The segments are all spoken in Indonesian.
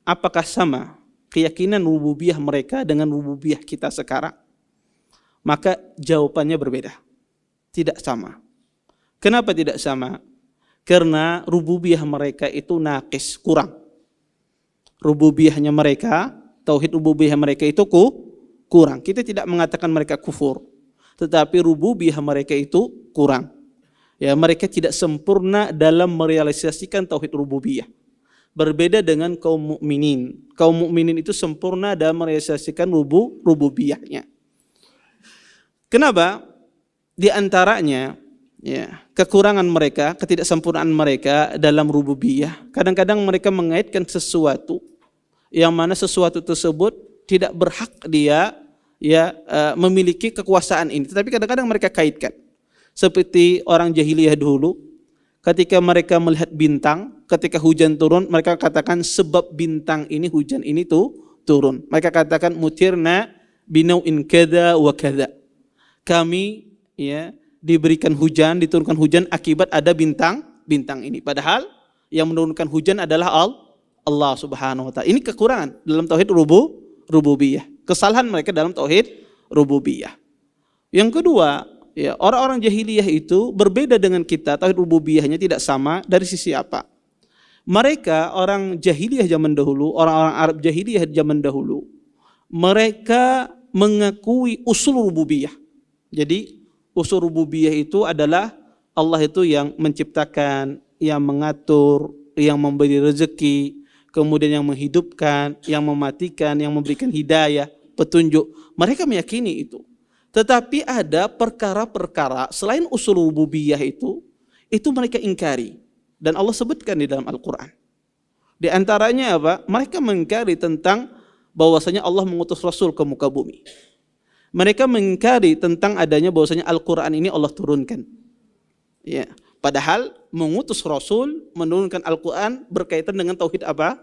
apakah sama keyakinan rububiyah mereka dengan rububiyah kita sekarang? Maka jawabannya berbeda. Tidak sama. Kenapa tidak sama? Karena rububiyah mereka itu naqis, kurang. Rububiyahnya mereka, tauhid rububiyah mereka itu kurang. Kita tidak mengatakan mereka kufur, tetapi rububiyah mereka itu kurang. Ya, mereka tidak sempurna dalam merealisasikan tauhid rububiyah. Berbeda dengan kaum mukminin. Kaum mukminin itu sempurna dalam merealisasikan rububiyahnya. Kenapa? Di antaranya ya, kekurangan mereka, ketidaksempurnaan mereka dalam rububiyah. Kadang-kadang mereka mengaitkan sesuatu yang mana sesuatu tersebut tidak berhak dia memiliki kekuasaan ini. Tetapi kadang-kadang mereka kaitkan. Seperti orang jahiliyah dulu, ketika mereka melihat bintang, ketika hujan turun, mereka katakan sebab bintang ini, hujan ini turun. Mereka katakan mutirna binau'in kada wa kada. Kami diberikan hujan, diturunkan hujan akibat ada bintang ini. Padahal yang menurunkan hujan adalah Allah Subhanahu wa taala. Ini kekurangan dalam tauhid rububiyah. Kesalahan mereka dalam tauhid rububiyah. Yang kedua, ya, orang-orang jahiliyah itu berbeda dengan kita, tauhid rububiyahnya tidak sama dari sisi apa? Mereka orang jahiliyah zaman dahulu, orang-orang Arab jahiliyah zaman dahulu, mereka mengakui usul rububiyah. Jadi usul rububiyah itu adalah Allah itu yang menciptakan, yang mengatur, yang memberi rezeki, kemudian yang menghidupkan, yang mematikan, yang memberikan hidayah, petunjuk. Mereka meyakini itu. Tetapi ada perkara-perkara selain usul rububiyah itu mereka ingkari. Dan Allah sebutkan di dalam Al-Quran. Di antaranya apa? Mereka mengingkari tentang bahwasanya Allah mengutus Rasul ke muka bumi. Mereka mengingkari tentang adanya bahwasanya Al-Quran ini Allah turunkan. Ya, padahal mengutus Rasul, menurunkan Al-Quran berkaitan dengan tauhid apa?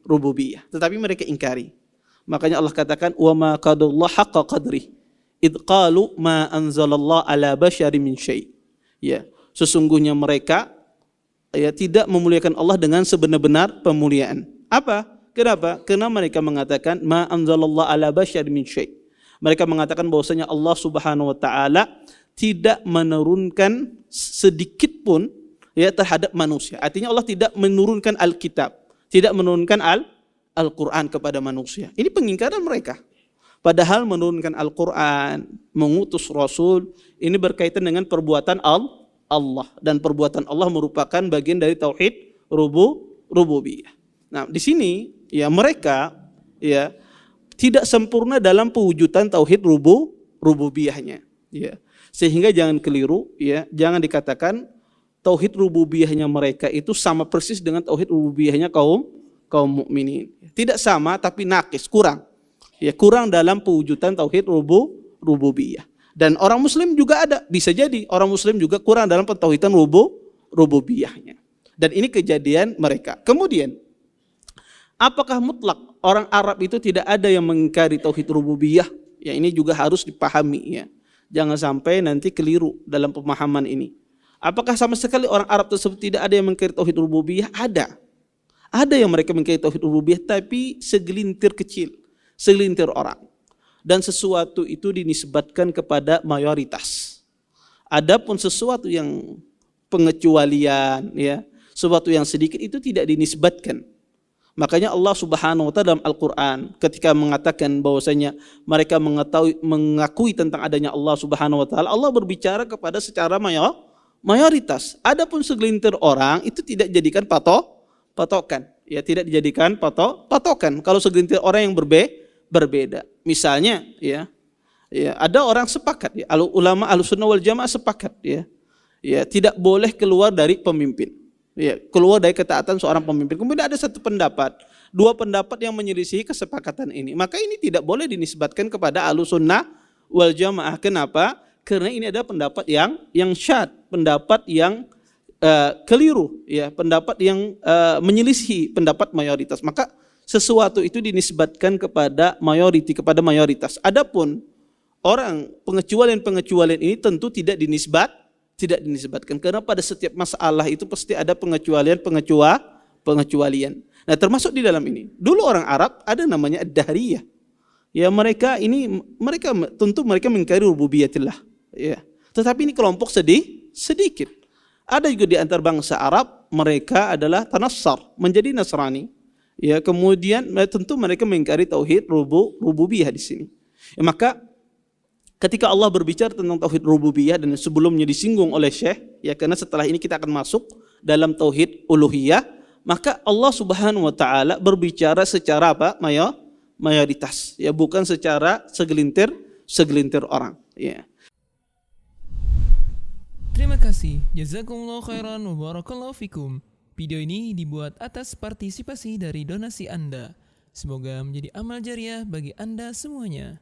Rububiyah. Tetapi mereka ingkari. Makanya Allah katakan wa ma qadarullah haqqa qadri id qalu ma anzalallahu ala basyari min syai'. Ya, sesungguhnya mereka tidak memuliakan Allah dengan sebenar-benar pemuliaan. Apa? Kenapa? Karena mereka mengatakan ma anzalallahu ala basyari min syai'. Mereka mengatakan bahwasanya Allah Subhanahu wa taala tidak menurunkan sedikit pun terhadap manusia. Artinya Allah tidak menurunkan Alkitab, tidak menurunkan Al-Quran kepada manusia. Ini pengingkaran mereka. Padahal menurunkan Al-Quran, mengutus Rasul, ini berkaitan dengan perbuatan Allah. Dan perbuatan Allah merupakan bagian dari tauhid rububiyah. Nah, di sini mereka tidak sempurna dalam pewujudan tauhid rububiyahnya. Sehingga jangan keliru, jangan dikatakan tauhid rububiyahnya mereka itu sama persis dengan tauhid rububiyahnya kaum mukminin. Tidak sama, tapi naqis, kurang. Kurang dalam pewujudan tauhid rububiyah. Dan orang muslim juga ada, bisa jadi orang muslim juga kurang dalam pentauhidan rububiyahnya. Dan ini kejadian mereka. Kemudian, apakah mutlak orang Arab itu tidak ada yang mengingkari tauhid rububiyah? Ya, ini juga harus dipahami ya. Jangan sampai nanti keliru dalam pemahaman ini. Apakah sama sekali orang Arab tersebut tidak ada yang mengingkari tauhid rububiyah? Ada. Ada yang mereka mengingkari tauhid rububiyah, tapi segelintir kecil, segelintir orang. Dan sesuatu itu dinisbatkan kepada mayoritas. Adapun sesuatu yang pengecualian, sesuatu yang sedikit itu tidak dinisbatkan. Makanya Allah Subhanahu wa taala dalam Al-Quran ketika mengatakan bahwasanya mereka mengakui tentang adanya Allah Subhanahu wa taala, Allah berbicara kepada secara mayoritas. Adapun segelintir orang itu tidak dijadikan patokan. Ya, tidak dijadikan patokan. Kalau segelintir orang yang berbeda. Misalnya ada orang sepakat ulama Ahlussunnah wal Jamaah sepakat tidak boleh keluar dari pemimpin. Keluar dari ketaatan seorang pemimpin. Kemudian ada satu pendapat, dua pendapat yang menyelisihi kesepakatan ini. Maka ini tidak boleh dinisbatkan kepada Ahlussunnah wal Jamaah. Kenapa? Karena ini ada pendapat yang syadz, pendapat yang keliru, pendapat yang menyelisihi pendapat mayoritas. Maka sesuatu itu dinisbatkan kepada kepada mayoritas. Adapun orang pengecualian ini tentu tidak dinisbatkan karena pada setiap masalah itu pasti ada pengecualian. Nah, termasuk di dalam ini. Dulu orang Arab ada namanya Ad-Dahriyah. Ya, mereka tentu mereka mengingkari rububiyatillah. Ya. Tetapi ini kelompok sedikit. Ada juga di antar bangsa Arab, mereka adalah tanassar, menjadi Nasrani. Ya, kemudian tentu mereka mengingkari tauhid rububiyah di sini. Ya, maka ketika Allah berbicara tentang tauhid rububiyah dan sebelumnya disinggung oleh Syekh, ya karena setelah ini kita akan masuk dalam tauhid uluhiyah, maka Allah Subhanahu wa taala berbicara secara apa? Mayoritas, ya bukan secara segelintir orang, ya. Terima kasih. Jazakumullah khairan wa barakallahu fikum. Video ini dibuat atas partisipasi dari donasi Anda. Semoga menjadi amal jariah bagi Anda semuanya.